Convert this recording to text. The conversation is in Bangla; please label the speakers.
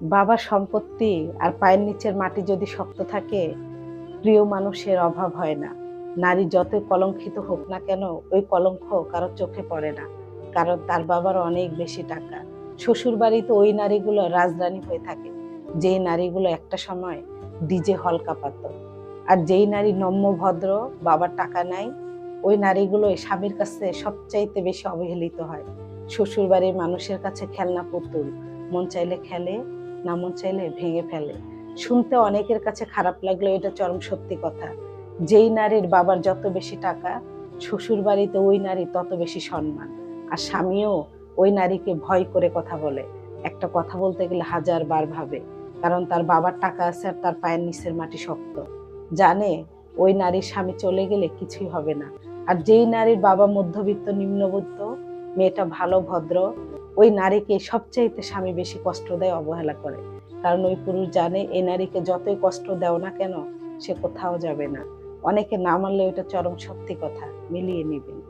Speaker 1: বাবার সম্পত্তি আর পায়ের নিচের মাটি যদি শক্ত থাকে, প্রিয় মানুষের অভাব হয় না। নারী যতই কলঙ্কিত হোক না কেন, ওই কলঙ্ক কারো চোখে পড়ে না। কারণ তার বাবার অনেক বেশি টাকা। শ্বশুরবাড়িতে ওই নারীগুলো রাজরানী হয়ে থাকে, যেই নারীগুলো একটা সময় ডিজে হল কাঁপাতো। আর যেই নারী নম্র ভদ্র, বাবার টাকা নাই, ওই নারীগুলো স্বামীর কাছে সবচাইতে বেশি অবহেলিত হয়। শ্বশুরবাড়ির মানুষের কাছে খেলনা পুতুল, মন চাইলে খেলে, না মন চাইলে ভেঙে ফেলে। শুনতে অনেকের কাছে খারাপ লাগলেও এটা চরম সত্যি কথা। যেই নারীর বাবার যত বেশি টাকা, শ্বশুর বাড়িতে ওই নারী তত বেশি সম্মান। আর স্বামীও ওই নারীকে ভয় করে কথা বলে। একটা কথা বলতে গেলে 1000 বার ভাবে। কারণ তার বাবার টাকা আছে আর তার পায়ের নিচের মাটি শক্ত। জানে ওই নারীর স্বামী চলে গেলে কিছুই হবে না। আর যেই নারীর বাবা মধ্যবিত্ত নিম্নবিত্ত, মেয়েটা ভালো ভদ্র, ওই নারীকে সবচাইতে স্বামী বেশি কষ্ট দেয়, অবহেলা করে। কারণ ওই পুরুষ জানে এই নারীকে যতই কষ্ট দেও না কেন, সে কোথাও যাবে না। অনেকে না মানলে এটা চরম সত্যি কথা, মিলিয়ে নিবেন।